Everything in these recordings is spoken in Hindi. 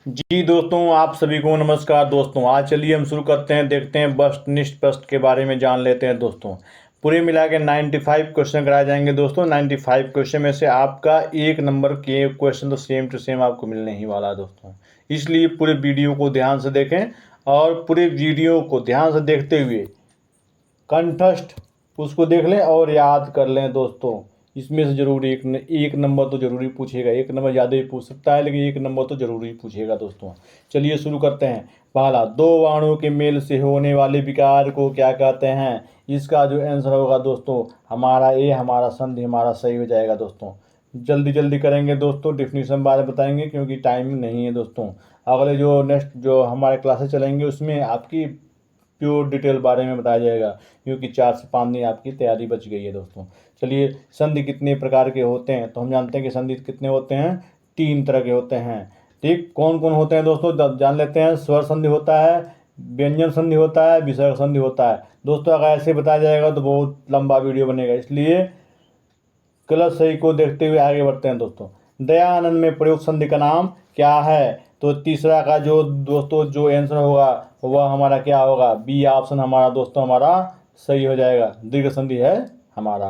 जी दोस्तों, आप सभी को नमस्कार दोस्तों। आज चलिए हम शुरू करते हैं, देखते हैं वस्तुनिष्ठ प्रश्न के बारे में जान लेते हैं दोस्तों। पूरे मिला के 95 क्वेश्चन कराए जाएंगे दोस्तों। 95 क्वेश्चन में से आपका 1 नंबर के क्वेश्चन तो सेम टू सेम आपको मिलने ही वाला है दोस्तों। इसलिए पूरे वीडियो को ध्यान से देखें और पूरे वीडियो को ध्यान से देखते हुए कंठस्थ उसको देख लें और याद कर लें दोस्तों। इसमें से जरूर एक नंबर तो जरूरी पूछेगा। 1 नंबर ज़्यादा ही पूछ सकता है, लेकिन 1 नंबर तो जरूरी पूछेगा दोस्तों। चलिए शुरू करते हैं। पहला, दो वर्णों के मेल से होने वाले विकार को क्या कहते हैं? इसका जो आंसर होगा दोस्तों हमारा ए, हमारा संधि हमारा सही हो जाएगा दोस्तों। जल्दी जल्दी करेंगे दोस्तों, डिफिनीशन बारे में बताएंगे क्योंकि टाइमिंग नहीं है दोस्तों। अगले जो नेक्स्ट जो हमारे क्लासेस चलेंगे उसमें आपकी प्योर डिटेल बारे में बताया जाएगा, क्योंकि 4 से 5 दिन आपकी तैयारी बच गई है दोस्तों। चलिए, संधि कितने प्रकार के होते हैं? तो हम जानते हैं कि संधि कितने होते हैं, 3 तरह के होते हैं। ठीक, कौन कौन होते हैं दोस्तों जान लेते हैं। स्वर संधि होता है, व्यंजन संधि होता है, विसर्ग संधि होता है दोस्तों। अगर ऐसे बताया जाएगा तो बहुत लंबा वीडियो बनेगा, इसलिए गलत सही को देखते हुए आगे बढ़ते हैं दोस्तों। दयानंद में प्रयोग संधि का नाम क्या है? तो तीसरा का जो दोस्तों जो आंसर होगा वह हमारा क्या होगा? बी ऑप्शन हमारा दोस्तों हमारा सही हो जाएगा। दीर्घ संधि है हमारा।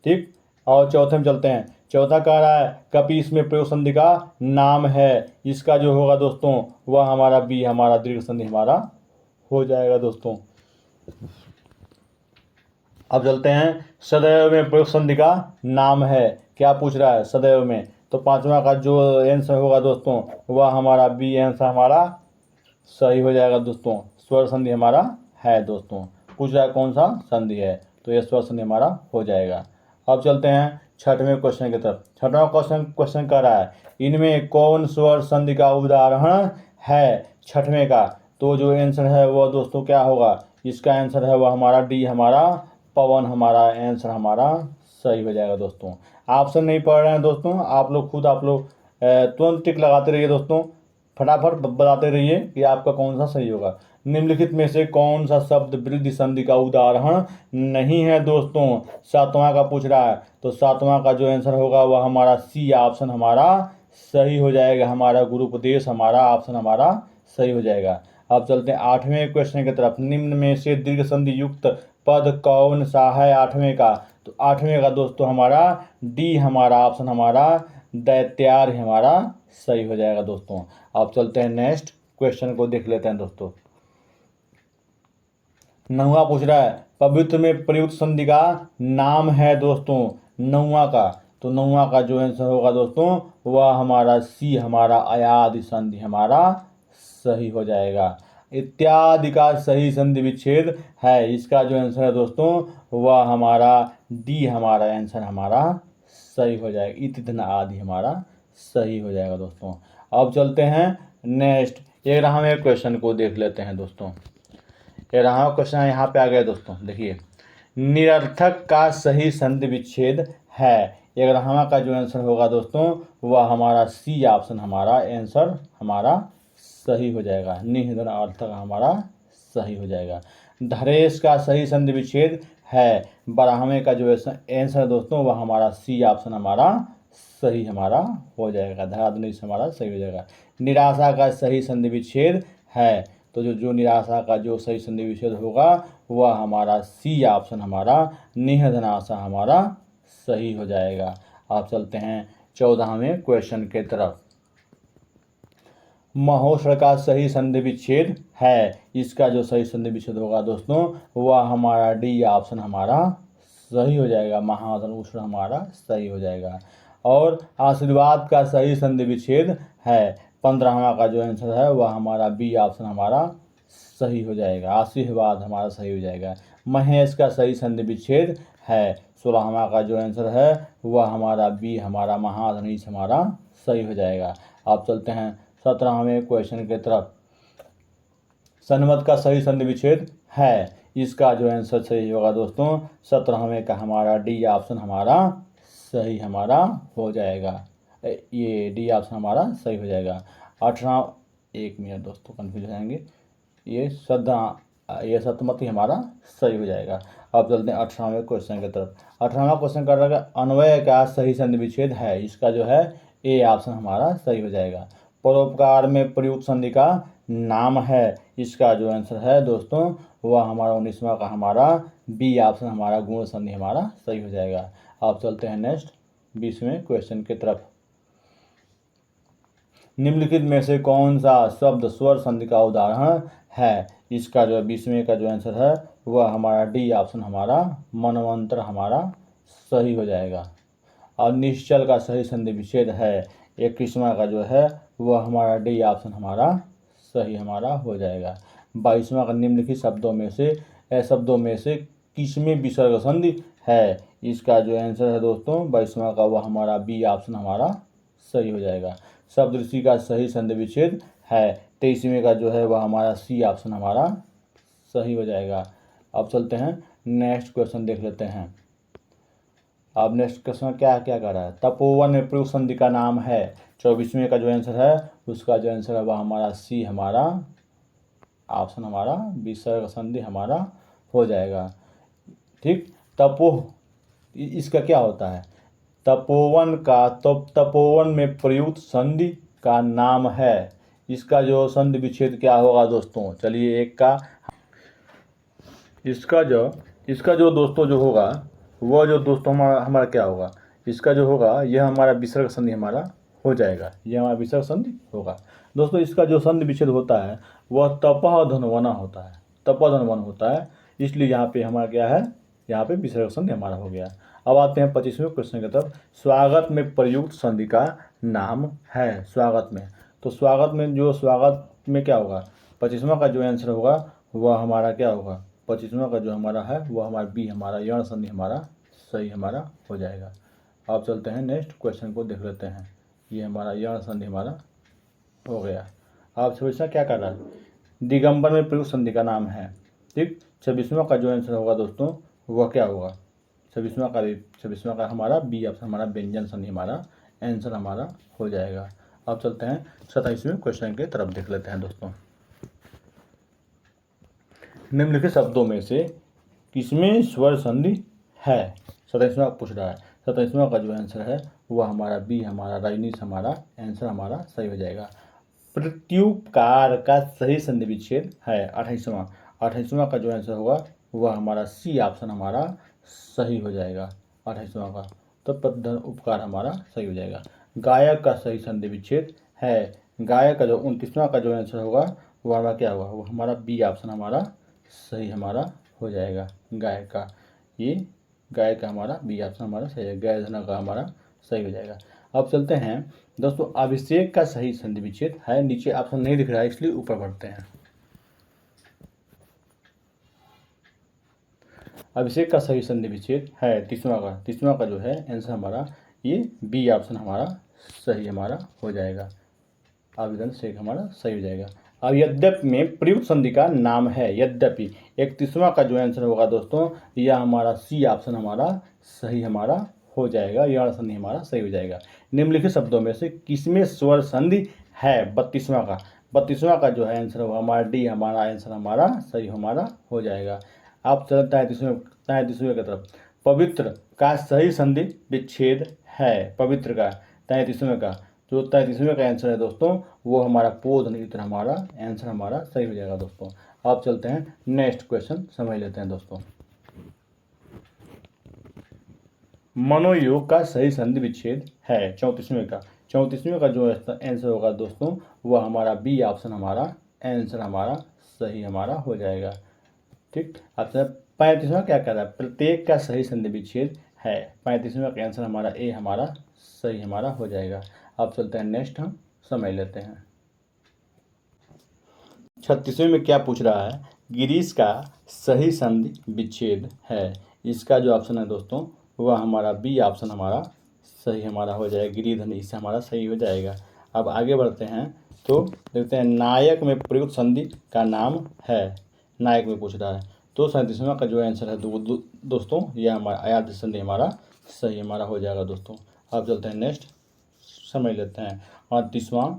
ठीक, और चौथे में चलते हैं। चौथा कह रहा है कपीस में प्रयोग संधि का नाम है। इसका जो होगा दोस्तों वह हमारा बी, हमारा दीर्घ संधि हमारा हो जाएगा दोस्तों। अब चलते हैं, सदैव में प्रयोग संधि का नाम है। क्या पूछ रहा है? सदैव में। तो पांचवा का जो आंसर होगा दोस्तों वह हमारा बी आंसर हमारा सही हो जाएगा दोस्तों। स्वर संधि हमारा है दोस्तों। पूछ रहा है कौन सा संधि है, तो यह स्वर संधि हमारा हो जाएगा। अब चलते हैं छठवें क्वेश्चन की तरफ। छठवां क्वेश्चन कह रहा है इनमें कौन स्वर संधि का उदाहरण है? छठवें का तो जो आंसर है वह दोस्तों क्या होगा? इसका आंसर है वह हमारा डी, हमारा पवन हमारा आंसर हमारा सही हो जाएगा दोस्तों। ऑप्शन नहीं पढ़ रहे हैं दोस्तों, आप लोग तुरंत टिक लगाते रहिए दोस्तों। फटाफट बताते रहिए कि आपका कौन सा सही होगा। निम्नलिखित में से कौन सा शब्द वृद्धि संधि का उदाहरण नहीं है दोस्तों? सातवां का पूछ रहा है, तो सातवां का जो आंसर होगा वह हमारा सी ऑप्शन हमारा सही हो जाएगा। हमारा गुरुपदेश हमारा ऑप्शन हमारा सही हो जाएगा। अब चलते हैं आठवें क्वेश्चन की तरफ। निम्न में से दीर्घ संधि युक्त पद कौन सा है? आठवें का तो आठवें का दोस्तों हमारा डी, हमारा ऑप्शन हमारा दैत्यार्य हमारा सही हो जाएगा दोस्तों। अब चलते हैं नेक्स्ट क्वेश्चन को देख लेते हैं दोस्तों। नौवां पूछ रहा है पवित्र में प्रयुक्त संधि का नाम है दोस्तों। नौवां का तो नौवां का जो आंसर होगा दोस्तों वह हमारा सी, हमारा अयादि संधि हमारा सही हो जाएगा। इत्यादि का सही संधि विच्छेद है। इसका जो आंसर है दोस्तों वह हमारा डी, हमारा आंसर हमारा सही हो जाएगा। इति धन आदि हमारा सही हो जाएगा दोस्तों। अब चलते हैं नेक्स्ट 11वें क्वेश्चन को देख लेते हैं दोस्तों। 11वां क्वेश्चन यहाँ पे आ गया दोस्तों। देखिए, निरर्थक का सही संधि विच्छेद है। 11वां का जो आंसर होगा दोस्तों वह हमारा सी ऑप्शन हमारा आंसर हमारा सही हो जाएगा। निधन अर्थक हमारा सही हो जाएगा। धरेश का सही संधि विच्छेद है। 12वें का जो आंसर दोस्तों वह हमारा सी ऑप्शन हमारा सही हमारा हो जाएगा। धराधनिश हमारा सही हो जाएगा। निराशा का सही संधि विच्छेद है। तो जो निराशा का जो सही संधि विच्छेद होगा वह हमारा सी ऑप्शन हमारा निहधनाशा हमारा सही हो जाएगा। आप चलते हैं 14वें क्वेश्चन के तरफ। महोष्ण का सही संधि विच्छेद है। इसका जो सही संधि विच्छेद होगा दोस्तों वह हमारा डी ऑप्शन हमारा सही हो जाएगा। महाधन उष्ण हमारा सही हो जाएगा। और आशीर्वाद का सही संधि विच्छेद है। 15वां का जो आंसर है वह हमारा बी ऑप्शन हमारा सही हो जाएगा। आशीर्वाद हमारा सही हो जाएगा। महेश का सही संधि विच्छेद है। 16वां का जो आंसर है वह हमारा बी, हमारा महाधनीश हमारा सही हो जाएगा। आप चलते हैं 17वें क्वेश्चन की तरफ। सन्मत का सही संधि विच्छेद है। इसका जो आंसर सही होगा दोस्तों 17वें का हमारा डी ऑप्शन हमारा सही हमारा हो जाएगा। ये डी ऑप्शन हमारा सही हो जाएगा। 18 एक मिनट दोस्तों कन्फ्यूज हो जाएंगे। ये सतमत ही हमारा सही हो जाएगा। अब चलते हैं 18वें क्वेश्चन की तरफ। 18वां क्वेश्चन कर रहा है अन्वय का सही संधि विच्छेद है। इसका जो है ए ऑप्शन हमारा सही हो जाएगा। परोपकार में प्रयुक्त संधि का नाम है। इसका जो आंसर है दोस्तों वह हमारा 19वां का हमारा बी ऑप्शन हमारा गुण संधि हमारा सही हो जाएगा। आप चलते हैं नेक्स्ट 20वें क्वेश्चन की तरफ। निम्नलिखित में से कौन सा शब्द स्वर संधि का उदाहरण है? इसका जो 20वें का जो आंसर है वह हमारा डी ऑप्शन हमारा मनवंतर हमारा सही हो जाएगा। और निश्चल का सही संधि विच्छेद है 21वां का जो है वह हमारा डी ऑप्शन हमारा सही हमारा हो जाएगा। 22वां का निम्नलिखित शब्दों में से किसमें विसर्ग संधि है? इसका जो आंसर है दोस्तों 22वां का वह हमारा बी ऑप्शन हमारा सही हो जाएगा। शब्द ऋषि का सही संधि विच्छेद है 23वें का जो है वह हमारा सी ऑप्शन हमारा सही हो जाएगा। अब चलते हैं नेक्स्ट क्वेश्चन देख लेते हैं। अब नेक्स्ट क्वेश्चन क्या क्या कर रहा है? तपोवन में प्रयुक्त संधि का नाम है। 24वें का जो आंसर है उसका जो आंसर है वह हमारा सी हमारा ऑप्शन हमारा विसर्ग संधि हमारा हो जाएगा। ठीक, तपोह इसका क्या होता है? तपोवन में प्रयुक्त संधि का नाम है। इसका जो संधि विच्छेद क्या होगा दोस्तों? चलिए एक का इसका जो दोस्तों जो होगा वह जो दोस्तों हमारा क्या होगा? इसका जो होगा यह हमारा विसर्ग संधि हमारा हो जाएगा। यह हमारा विसर्ग संधि होगा दोस्तों। इसका जो संधि विच्छेद होता है वह तपह धनवना होता है, तपह धनवन होता है, इसलिए यहाँ पे हमारा क्या है? यहाँ पे विसर्ग संधि हमारा हो गया। अब आते हैं 25वें क्वेश्चन की तरफ। स्वागत में प्रयुक्त संधि का नाम है। स्वागत में क्या होगा? 25वां का जो आंसर होगा वह हमारा क्या होगा? 25वां का जो हमारा है वह हमारा बी हमारा यण संधि हमारा सही हमारा हो जाएगा। अब चलते हैं नेक्स्ट क्वेश्चन को देख लेते हैं। ये हमारा यण संधि हमारा हो गया। अब 26वां क्या कर रहा है? दिगंबर में प्रयुक्त संधि का नाम है। ठीक, 26वां का जो आंसर होगा दोस्तों वह क्या होगा? 26वां का हमारा बी ऑप्शन हमारा व्यंजन संधि हमारा आंसर हमारा हो जाएगा। अब चलते हैं 27वें क्वेश्चन की तरफ देख लेते हैं दोस्तों। निम्नलिखित शब्दों में से किसमें स्वर संधि है? 27वां पूछ रहा है। 27वां का जो आंसर है वह हमारा बी हमारा रजनीश हमारा आंसर हमारा सही हो जाएगा। प्रत्युपकार का सही संधि विच्छेद है 28वां का जो आंसर होगा वह हमारा सी ऑप्शन हमारा सही हो जाएगा 28वां का। तो प्रधान उपकार हमारा सही हो जाएगा। गायक का सही संधि विच्छेद है। गायक का जो 29वां का जो आंसर होगा वह हमारा क्या होगा? वो हमारा बी ऑप्शन हमारा सही हमारा हो जाएगा। गायक का गायक का हमारा बी ऑप्शन हमारा सही है। गैर धना का हमारा सही हो जाएगा। अब चलते हैं दोस्तों अभिषेक का सही संधि विच्छेद है। नीचे ऑप्शन नहीं दिख रहा है इसलिए ऊपर बढ़ते हैं। अभिषेक का सही संधि विच्छेद है 30वां का जो है आंसर हमारा ये बी ऑप्शन हमारा सही हमारा हो जाएगा। आवेदन शेख हमारा सही हो जाएगा। अब यद्यपि में प्रयुक्त संधि का नाम है। यद्यपि 31वां का जो आंसर होगा दोस्तों यह हमारा सी ऑप्शन हमारा सही हमारा हो जाएगा। यह संधि हमारा सही हो जाएगा। निम्नलिखित शब्दों में से किसमें स्वर संधि है? 32वां का जो है आंसर होगा हमारा डी हमारा आंसर हमारा सही हमारा हो जाएगा। अब चलता है 33वें की तरफ। पवित्र का सही संधि विच्छेद है। पवित्र का 33वें का जो 33वें का आंसर है दोस्तों वो हमारा पोध नित्र हमारा आंसर हमारा सही हो जाएगा दोस्तों। अब चलते हैं नेक्स्ट क्वेश्चन समझ लेते हैं दोस्तों। मनोयोग का सही संधि विच्छेद है 34वें का। 34वें का जो आंसर होगा दोस्तों वह हमारा बी ऑप्शन हमारा आंसर हमारा सही हमारा हो जाएगा। ठीक, अब 35वां क्या कर रहा है? प्रत्येक का सही संधि विच्छेद है। 35वां का आंसर हमारा ए हमारा सही हमारा हो जाएगा। अब चलते हैं नेक्स्ट हम समझ लेते हैं। 36वें में क्या पूछ रहा है? गिरीश का सही संधि विच्छेद है। इसका जो ऑप्शन है दोस्तों वह हमारा बी ऑप्शन हमारा सही हमारा हो जाएगा। गिरिधन इससे हमारा सही हो जाएगा। अब आगे बढ़ते हैं तो देखते हैं नायक में प्रयुक्त संधि का नाम है। नायक में पूछ रहा है तो 37वां का जो आंसर है दोस्तों यह हमारा आयात संधि हमारा सही हमारा हो जाएगा दोस्तों। अब चलते हैं नेक्स्ट समझ लेते हैं। 38वां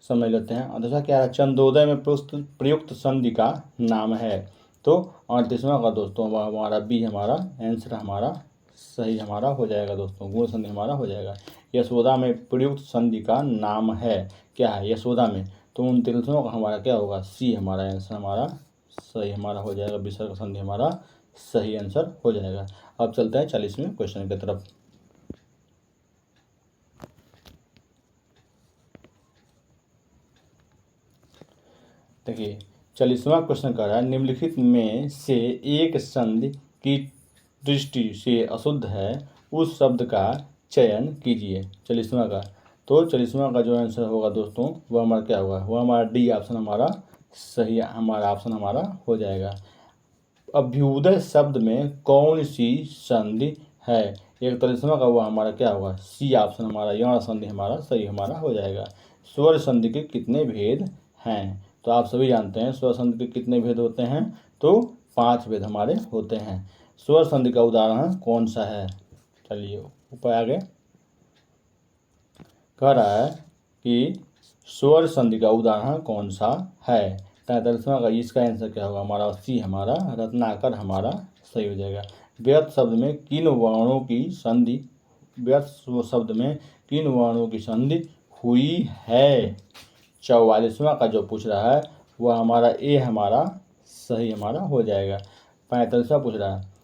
समझ लेते हैं। 38वां क्या है? चंद्रोदय में प्रयुक्त संधि का नाम है। तो 38वां का दोस्तों हमारा बी हमारा आंसर हमारा सही हमारा हो जाएगा दोस्तों, गुण संधि हमारा हो जाएगा। यशोदा में प्रयुक्त संधि का नाम है, क्या है यशोदा में, तो 29वां का हमारा क्या होगा, सी हमारा आंसर हमारा सही हमारा हो जाएगा। विसर्ग संधि हमारा सही आंसर हो जाएगा। अब चलते हैं 40वें क्वेश्चन की तरफ। देखिए 40वां क्वेश्चन कह रहा है, निम्नलिखित में से एक संधि की दृष्टि से अशुद्ध है, उस शब्द का चयन कीजिए। 40वां का, तो 40वां का जो आंसर होगा दोस्तों वह हमारा क्या होगा, वह हमारा डी ऑप्शन हमारा सही हमारा ऑप्शन हमारा हो जाएगा। अभ्युदय शब्द में कौन सी संधि है, 41वां का वह हमारा क्या होगा, सी ऑप्शन हमारा यण संधि हमारा सही हमारा हो जाएगा। स्वर संधि के कितने भेद हैं, तो आप सभी जानते हैं स्वर संधि के कितने भेद होते हैं, तो 5 भेद हमारे होते हैं। स्वर संधि का उदाहरण कौन सा है, चलिए ऊपर आगे कह रहा है कि स्वर संधि का उदाहरण कौन सा है। 43वां का इसका आंसर क्या होगा, हमारा सी हमारा रत्नाकर हमारा सही हो जाएगा। व्यर्थ शब्द में किन वर्णों की संधि, व्यर्थ शब्द में किन वर्णों की संधि हुई है। 44वां का जो पूछ रहा है वह हमारा ए हमारा सही हमारा हो जाएगा। 45वां पूछ रहा है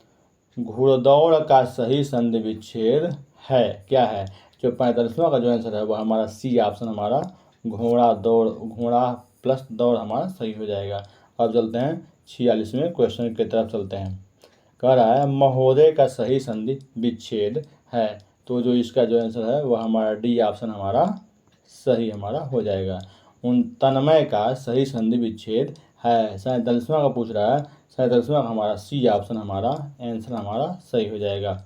घुड़दौड़ का सही संधि विच्छेद है, क्या है, जो 45वां का जो आंसर है वह हमारा सी ऑप्शन हमारा घोड़ा दौड़, घोड़ा प्लस दौड़ हमारा सही हो जाएगा। अब चलते हैं 46वें क्वेश्चन की तरफ चलते हैं। कह रहा है महोदय का सही संधि विच्छेद है, तो जो इसका जो आंसर है वह हमारा डी ऑप्शन हमारा सही हमारा हो जाएगा। तन्मय का सही संधि विच्छेद है, 47वां का पूछ रहा है, 47वां का हमारा सी ऑप्शन हमारा आंसर हमारा सही हो जाएगा।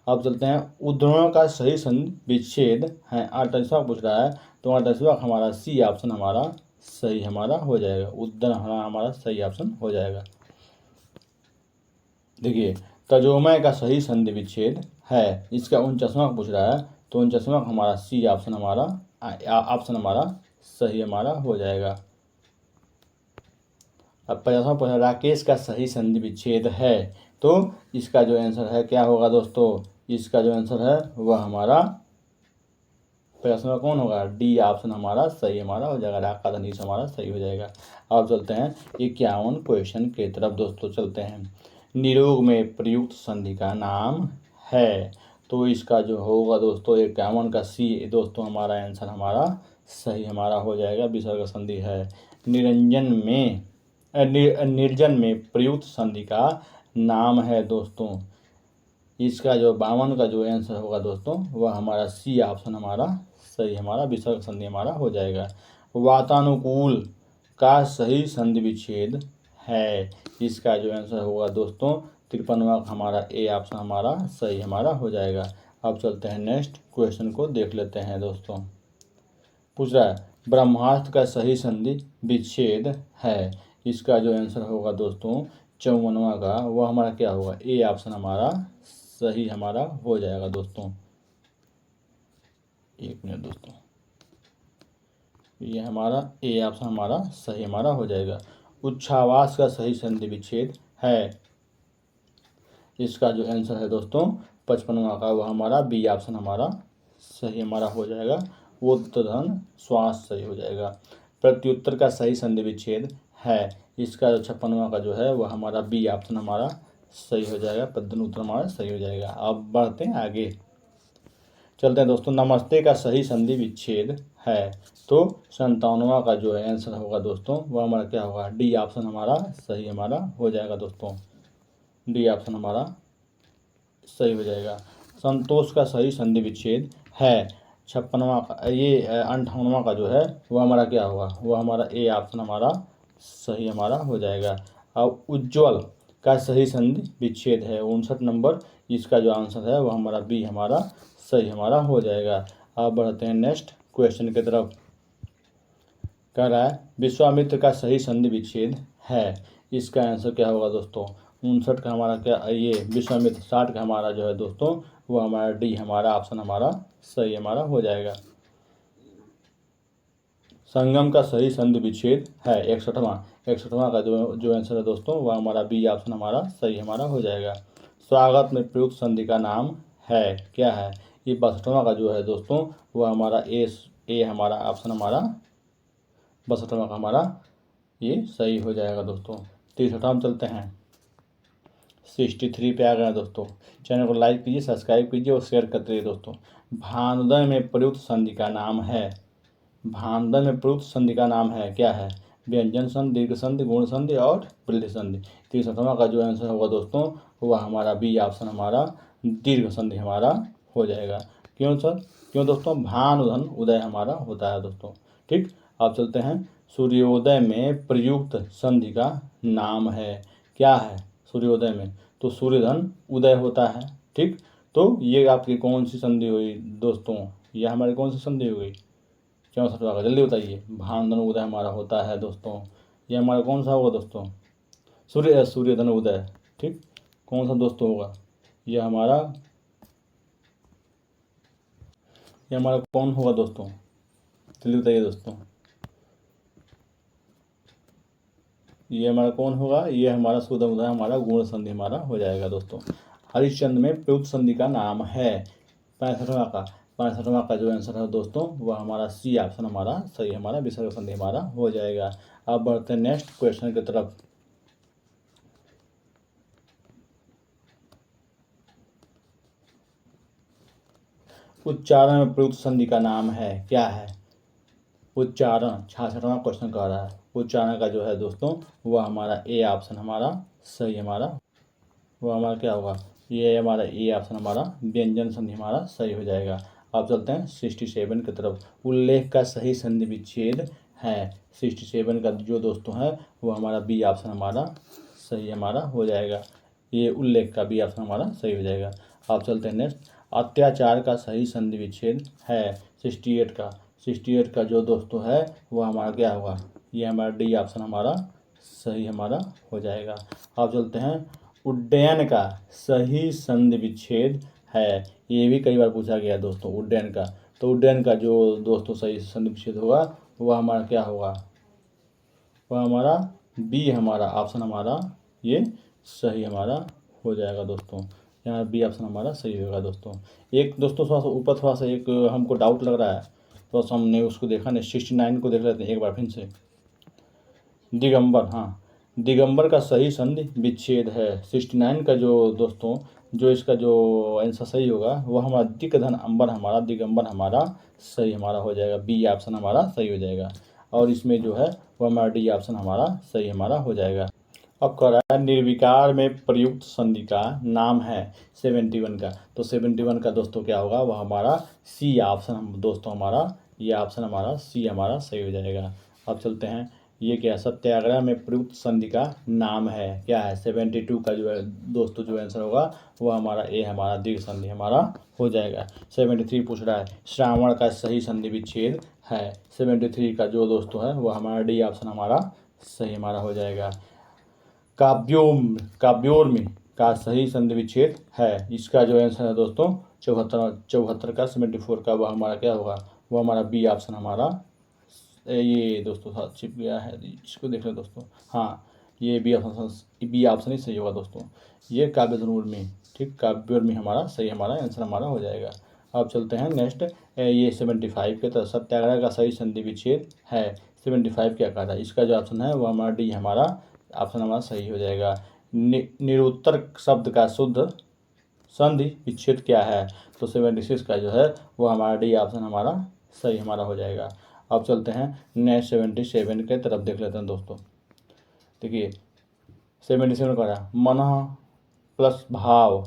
अब चलते हैं उद्धरणों का सही संधि विच्छेद है, 48वां पूछ रहा है, तो 48वां हमारा सी ऑप्शन हमारा सही हमारा हो जाएगा। उद्धरण हमारा सही ऑप्शन हो जाएगा। देखिए तर्जुमे का सही संधि विच्छेद है, इसका 49वां पूछ रहा है, तो 49वां हमारा सी ऑप्शन हमारा ऑप्शन हमारा सही हमारा हो जाएगा। अब 50वां पूछा राकेश का सही संधि विच्छेद है, तो इसका जो आंसर है क्या होगा दोस्तों, इसका जो आंसर है वह हमारा 50वां कौन होगा, डी ऑप्शन हमारा सही हमारा हो जाएगा। राग का धनीस हमारा सही हो जाएगा। अब चलते हैं 51 क्वेश्चन के तरफ दोस्तों चलते हैं। निरोग में प्रयुक्त संधि का नाम है, तो इसका जो होगा दोस्तों 51 का सी दोस्तों हमारा आंसर हमारा सही हमारा हो जाएगा। विसर्ग संधि है। निर्जन में प्रयुक्त संधि का नाम है दोस्तों, इसका जो 52 का जो आंसर होगा दोस्तों वह हमारा सी ऑप्शन हमारा सही हमारा विसर्ग संधि हमारा हो जाएगा। वातानुकूल का सही संधि विच्छेद है, इसका जो आंसर होगा दोस्तों 53वां हमारा ए ऑप्शन हमारा सही हमारा हो जाएगा। अब चलते हैं नेक्स्ट क्वेश्चन को देख लेते हैं दोस्तों। पूछ रहा है ब्रह्मास्त्र का सही संधि विच्छेद है, इसका जो आंसर होगा दोस्तों 54वां का वह हमारा क्या होगा, ए ऑप्शन हमारा सही हमारा हो जाएगा दोस्तों। एक मिनट दोस्तों, ये हमारा ए ऑप्शन हमारा सही हमारा हो जाएगा। उच्छ्वास का सही संधि विच्छेद है, इसका जो आंसर है दोस्तों 55वां का वह हमारा बी ऑप्शन हमारा सही हमारा हो जाएगा। उद्दधन श्वास सही हो जाएगा। प्रत्युत्तर का सही संधि विच्छेद है, इसका जो 56वां का जो है वह हमारा बी ऑप्शन हमारा सही हो जाएगा। प्रत्युत्तर हमारा सही हो जाएगा। अब बढ़ते हैं आगे चलते हैं दोस्तों। नमस्ते का सही संधि विच्छेद है, तो 57वां का जो आंसर होगा दोस्तों वह हमारा क्या होगा, डी ऑप्शन हमारा सही हमारा हो जाएगा दोस्तों। डी ऑप्शन हमारा सही हो जाएगा। संतोष का सही संधि विच्छेद है, 56वां का ये 58वां का जो है वह हमारा क्या होगा, वह हमारा ए ऑप्शन हमारा सही हमारा हो जाएगा। अब उज्ज्वल का सही संधि विच्छेद है, 59 नंबर, इसका जो आंसर है वह हमारा बी हमारा सही हमारा हो जाएगा। अब बढ़ते हैं नेक्स्ट क्वेश्चन की तरफ। कह रहा है विश्वामित्र का सही संधि विच्छेद है, इसका आंसर क्या होगा दोस्तों, 59 का हमारा क्या ये विश्वामित्र, 60 का हमारा जो है दोस्तों वो हमारा डी हमारा ऑप्शन हमारा सही हमारा हो जाएगा। संगम का सही संधि विच्छेद है, 61वां का जो आंसर है दोस्तों वह हमारा बी ऑप्शन हमारा सही हमारा हो जाएगा। स्वागत में प्रयुक्त संधि का नाम है, क्या है? ये 62वां का जो है दोस्तों वो हमारा ए हमारा ऑप्शन हमारा 62वां का हमारा ये सही हो जाएगा दोस्तों। 63 में चलते हैं, 63 पे आ गए दोस्तों। चैनल को लाइक कीजिए, सब्सक्राइब कीजिए और शेयर करते रहिए दोस्तों। भानोदय में प्रयुक्त संधि का नाम है, भानोदय में प्रयुक्त संधि का नाम है, क्या है? व्यंजन संधि, दीर्घ संधि, गुण संधि और वृद्धि संधि। 63वां का जो आंसर होगा दोस्तों वह हमारा बी ऑप्शन हमारा दीर्घ संधि हमारा हो जाएगा। क्यों सर? क्यों दोस्तों? भानुधन उदय हमारा होता है दोस्तों। ठीक, अब चलते हैं, सूर्योदय में प्रयुक्त संधि का नाम है, क्या है? सूर्योदय में तो सूर्यधन उदय होता है। ठीक, तो ये आपकी कौन सी संधि हुई दोस्तों? यह हमारी कौन सी संधि हो गई? 64वां का, जल्दी बताइए। भानधन उदय हमारा होता है दोस्तों। ये हमारा कौन सा होगा दोस्तों? सूर्यधन उदय। ठीक, कौन सा दोस्तों होगा? ये हमारा कौन होगा दोस्तों? जल्दी बताइए दोस्तों। ये हमारा कौन होगा? ये हमारा सूर्यधन उदय हमारा गुण संधि हमारा हो जाएगा दोस्तों। हरिश्चंद्र में प्रयुक्त संधि का नाम है, 65वां का जो आंसर है दोस्तों वह हमारा सी ऑप्शन हमारा सही हमारा विसर्ग संधि हमारा हो जाएगा। अब बढ़ते हैं नेक्स्ट क्वेश्चन की तरफ। उच्चारण में प्रयुक्त संधि का नाम है, क्या है? उच्चारण, 66वां क्वेश्चन कह रहा है। उच्चारण का जो है दोस्तों वह हमारा ए ऑप्शन हमारा सही हमारा, वह हमारा क्या होगा? ये हमारा ए ऑप्शन हमारा व्यंजन संधि हमारा सही हो जाएगा। अब चलते हैं 67 की तरफ। उल्लेख का सही संधि विच्छेद है, 67 का जो दोस्तों है वो हमारा बी ऑप्शन हमारा सही हमारा हो जाएगा। ये उल्लेख का बी ऑप्शन हमारा सही हो जाएगा। अब चलते हैं नेक्स्ट, अत्याचार का सही संधि विच्छेद है, 68 का जो दोस्तों है वो हमारा क्या होगा? ये हमारा डी ऑप्शन हमारा सही हमारा हो जाएगा। अब चलते हैं, उड्डयन का सही संधि विच्छेद है, ये भी कई बार पूछा गया दोस्तों उड्डयन का। तो उड्डयन का जो दोस्तों सही संधि विच्छेद होगा वह हमारा क्या होगा? वह हमारा बी हमारा ऑप्शन हमारा ये सही हमारा हो जाएगा दोस्तों। यहाँ बी ऑप्शन हमारा सही होगा दोस्तों। एक दोस्तों थोड़ा सा ऊपर थोड़ा सा एक हमको डाउट लग रहा है, थोड़ा सा हमने उसको देखा नहीं। 69 को देख लेते हैं एक बार फिर से। दिगंबर, हाँ, दिगंबर का सही संधि विच्छेद है। 69 का जो दोस्तों जो इसका जो आंसर सही होगा वह हमारा दिग्धन अंबर हमारा दिगंबर हमारा सही हमारा हो जाएगा। बी ऑप्शन हमारा सही हो जाएगा। और इसमें जो है वह हमारा डी ऑप्शन हमारा सही हमारा हो जाएगा। अब कह रहा है निर्विकार में प्रयुक्त संधि का नाम है 71 का। तो 71 का दोस्तों क्या होगा? वह हमारा सी ऑप्शन दोस्तों हमारा ये ऑप्शन हमारा सी हमारा सही हो जाएगा। अब चलते हैं, ये क्या है? सत्याग्रह में प्रयुक्त संधि का नाम है, क्या है? 72 का जो है दोस्तों जो आंसर होगा वो हमारा ए हमारा दीर्घ संधि हमारा हो जाएगा। 73 पूछ रहा है श्रावण का सही संधि विच्छेद है, 73 का जो दोस्तों है वो हमारा डी ऑप्शन हमारा सही हमारा हो जाएगा। काव्योर्मी का सही संधि विच्छेद है, इसका जो आंसर है दोस्तों 74 का 74 का वह हमारा क्या होगा? वो हमारा बी ऑप्शन हमारा ये दोस्तों साथ छिप गया है, इसको देख लें दोस्तों। हाँ, ये बी ऑप्शन ही सही होगा दोस्तों। ये काव्योर्मी, ठीक, काव्योर्मी हमारा सही हमारा आंसर हमारा हो जाएगा। अब चलते हैं नेक्स्ट, ये 75 के तरफ। सत्याग्रह का सही संधि विच्छेद है, 75 क्या कहा था? इसका जो ऑप्शन है वो हमारा डी हमारा ऑप्शन हमारा सही हो जाएगा। निरुत्तर शब्द का शुद्ध संधि विच्छेद क्या है? तो 76 का जो है वो हमारा डी ऑप्शन हमारा सही हमारा हो जाएगा। अब चलते हैं नेक्स्ट 77 के तरफ देख लेते हैं दोस्तों। देखिए 77 का मन प्लस भाव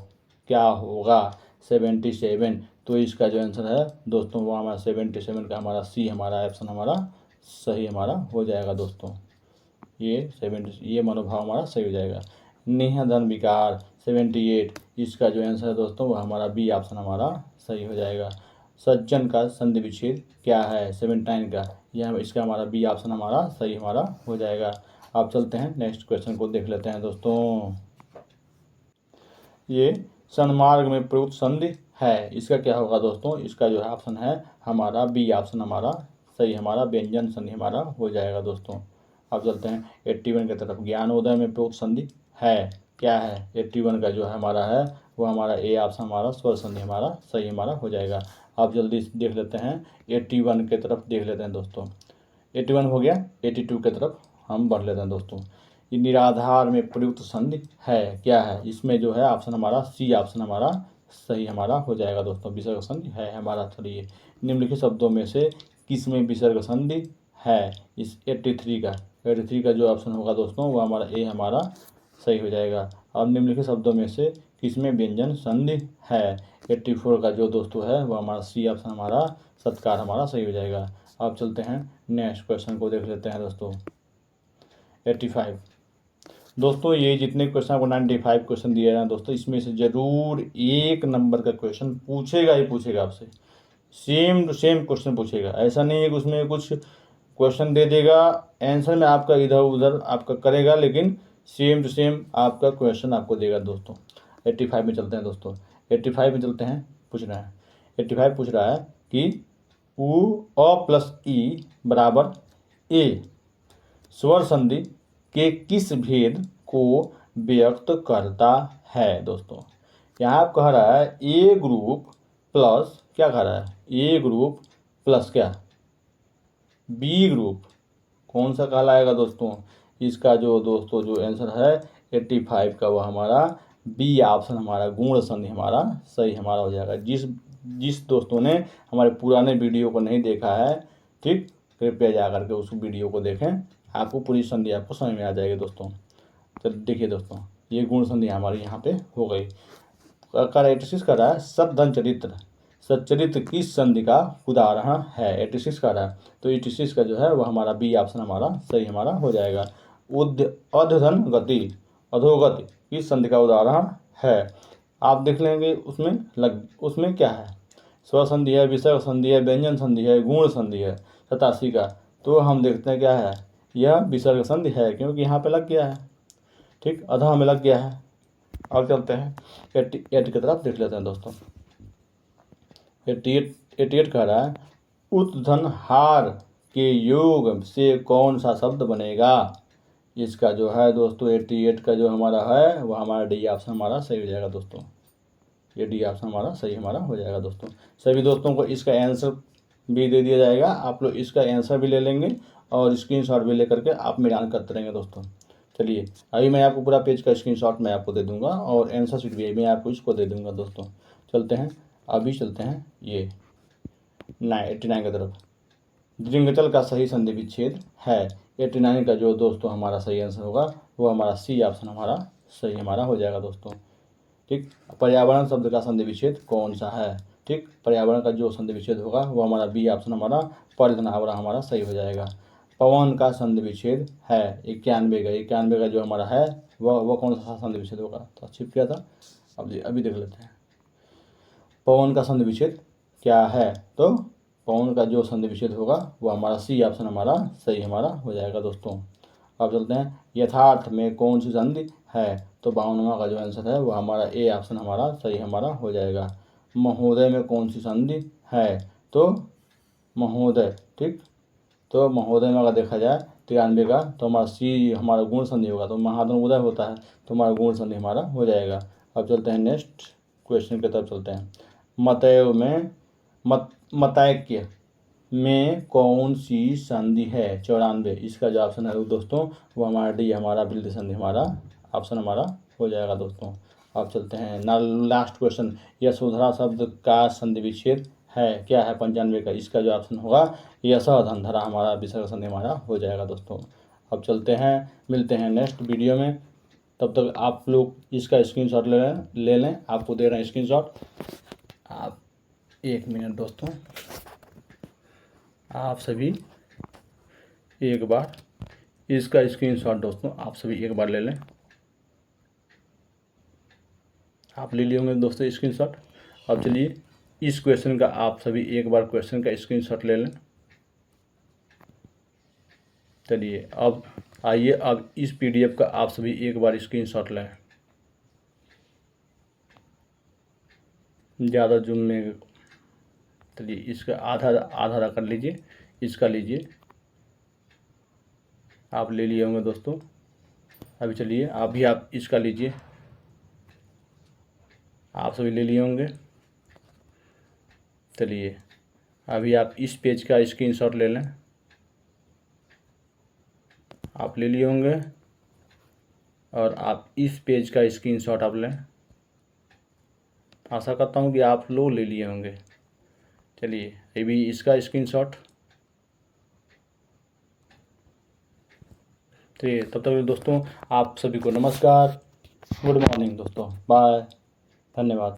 क्या होगा? 77, तो इसका जो आंसर है दोस्तों वो हमारा 77 का हमारा सी हमारा ऑप्शन हमारा सही हमारा हो जाएगा दोस्तों। ये मनोभाव हमारा सही हो जाएगा। निहधन विकार 78, इसका जो आंसर है दोस्तों वह हमारा बी ऑप्शन हमारा सही हो जाएगा। सज्जन का संधि विच्छेद क्या है? 79 का, यह इसका हमारा बी ऑप्शन हमारा सही हमारा हो जाएगा। अब चलते हैं नेक्स्ट क्वेश्चन को देख लेते हैं दोस्तों। ये सन्मार्ग में प्रयुक्त संधि है, इसका क्या होगा दोस्तों? इसका जो है ऑप्शन है हमारा बी ऑप्शन हमारा सही हमारा व्यंजन संधि हमारा हो जाएगा दोस्तों। अब चलते हैं 81 की तरफ। ज्ञानोदय में प्रयुक्त संधि है, क्या है 81 का जो है हमारा है वो हमारा ए ऑप्शन हमारा स्वर संधि हमारा सही हमारा हो जाएगा। आप जल्दी से देख लेते हैं 81 के तरफ देख लेते हैं दोस्तों। 81 हो गया, 82 के तरफ हम बढ़ लेते हैं दोस्तों। ये निराधार में प्रयुक्त संधि है, क्या है इसमें जो है ऑप्शन हमारा सी ऑप्शन हमारा सही हमारा हो जाएगा दोस्तों। विसर्ग संधि है हमारा। चलिए निम्नलिखित शब्दों में से किस में विसर्ग संधि है इस 83 का जो ऑप्शन होगा दोस्तों वो हमारा ए हमारा सही हो जाएगा। अब निम्नलिखित शब्दों में से किसमें व्यंजन संधि है 84 का जो दोस्तों है वो हमारा सी ऑप्शन हमारा सत्कार हमारा सही हो जाएगा। अब चलते हैं नेक्स्ट क्वेश्चन को देख लेते हैं दोस्तों। 85 दोस्तों ये जितने क्वेश्चन आपको 95 क्वेश्चन दिए हैं दोस्तों इसमें से ज़रूर 1 नंबर का क्वेश्चन पूछेगा ही पूछेगा आपसे। सेम टू सेम क्वेश्चन पूछेगा, ऐसा नहीं है कि उसमें कुछ क्वेश्चन दे देगा आंसर में आपका इधर उधर आपका करेगा, लेकिन सेम टू सेम आपका क्वेश्चन आपको देगा दोस्तों। 85 में चलते हैं दोस्तों। 85 में चलते हैं, पूछ रहा है 85 पूछ रहा है कि उ अ प्लस ई बराबर ए स्वर संधि के किस भेद को व्यक्त करता है दोस्तों। यहाँ आप कह रहा है ए ग्रुप प्लस क्या कह रहा है ए ग्रुप प्लस क्या बी ग्रुप, कौन सा कहलाएगा दोस्तों। इसका जो दोस्तों जो आंसर है 85 का वो हमारा बी ऑप्शन हमारा गुण संधि हमारा सही हमारा हो जाएगा। जिस दोस्तों ने हमारे पुराने वीडियो को नहीं देखा है ठीक, कृपया जा करके उस वीडियो को देखें, आपको पूरी संधि आपको समझ में आ जाएगी दोस्तों। तो देखिए दोस्तों ये गुण संधि हमारी यहाँ पे हो गई। कैरेक्टरिस्टिक्स कर रहा है सद्धन चरित्र, सच्चरित्र किस संधि का उदाहरण है 86 का रहा है। तो 86 का जो है वो हमारा बी ऑप्शन हमारा सही हमारा हो जाएगा। अधधन गति अधोगति किस संधि का उदाहरण है। आप देख लेंगे उसमें क्या है स्वर संधि है, विसर्ग संधि है, व्यंजन संधि है, गुण संधि है 87 का। तो हम देखते हैं क्या है यह विसर्ग संधि है क्योंकि यहाँ पे लग गया है ठीक, अधः में लग गया है। अब चलते हैं 88 की तरफ देख लेते हैं दोस्तों। 88 कह रहा है उत्धनहार के योग से कौन सा शब्द बनेगा। इसका जो है दोस्तों 88 का जो हमारा है वो हमारा डी ऑप्शन हमारा सही हो जाएगा दोस्तों। ये डी ऑप्शन हमारा सही हमारा हो जाएगा दोस्तों। सभी दोस्तों को इसका आंसर भी दे दिया जाएगा, आप लोग इसका आंसर भी ले लेंगे और स्क्रीनशॉट भी लेकर के आप मिलान करते रहेंगे दोस्तों। चलिए अभी मैं आपको पूरा पेज का स्क्रीनशॉट मैं आपको दे दूंगा और आंसर शीट भी मैं आपको इसको दे दूंगा दोस्तों। चलते हैं अभी चलते हैं ये 89 की तरफ। दृंगचल का सही संधि विच्छेद है 89 का जो दोस्तों हमारा सही आंसर होगा वो हमारा सी ऑप्शन हमारा सही हमारा हो जाएगा दोस्तों ठीक। पर्यावरण शब्द का संधि विच्छेद कौन सा है ठीक, पर्यावरण का जो संधि विच्छेद होगा वो हमारा बी ऑप्शन हमारा परिधनावरण हमारा सही हो जाएगा। पवन का संधि विच्छेद है 91 का जो हमारा है वह कौन सा संधि विच्छेद होगा। तो छिप गया था, अभी देख लेते हैं पवन का संधि विच्छेद क्या है। तो पवन का जो संधि विच्छेद होगा वो हमारा सी ऑप्शन हमारा सही हमारा हो जाएगा दोस्तों। अब चलते हैं यथार्थ में कौन सी संधि है। तो 52वां का जो आंसर है वो हमारा ए ऑप्शन हमारा सही हमारा हो जाएगा। महोदय में कौन सी संधि है। तो महोदय ठीक, तो महोदय में अगर देखा जाए 93 का तो हमारा सी हमारा गुण संधि होगा। तो महादन उदय होता है तो हमारा गुण संधि हमारा हो जाएगा। अब चलते हैं नेक्स्ट क्वेश्चन की तरफ चलते हैं। मतैव में मतैक्य में कौन सी संधि है 94, इसका जो ऑप्शन है दोस्तों वो हमारा डी हमारा वृद्धि संधि हमारा ऑप्शन हमारा हो जाएगा दोस्तों। अब चलते हैं लास्ट क्वेश्चन। यशोधरा शब्द का संधि विच्छेद है क्या है 95 का, इसका जो ऑप्शन होगा यशोधरा हमारा विसर्ग संधि हमारा हो जाएगा दोस्तों। अब चलते हैं, मिलते हैं नेक्स्ट वीडियो में, तब तक आप लोग इसका स्क्रीनशॉट ले लें, आपको दे रहे हैं स्क्रीनशॉट। आप 1 मिनट दोस्तों, आप सभी एक बार इसका स्क्रीनशॉट दोस्तों आप सभी एक बार ले लें। आप ले लिए होंगे दोस्तों स्क्रीनशॉट। अब चलिए इस क्वेश्चन का आप सभी एक बार क्वेश्चन का स्क्रीनशॉट ले लें। चलिए अब आइए अब इस पीडीएफ का आप सभी एक बार स्क्रीनशॉट लें। ज़्यादा जूम में, चलिए इसका आधा कर लीजिए, इसका लीजिए, आप ले लिए होंगे दोस्तों। अभी चलिए आप इसका लीजिए। सभी ले लिए होंगे। चलिए अभी आप इस पेज का स्क्रीनशॉट ले लें, आप ले लिए होंगे, और आप इस पेज का स्क्रीनशॉट आप लें। आशा करता हूँ कि आप लोग ले लिए होंगे। चलिए अभी इसका स्क्रीनशॉट। चलिए तब तक दोस्तों आप सभी को नमस्कार, गुड मॉर्निंग दोस्तों, बाय, धन्यवाद।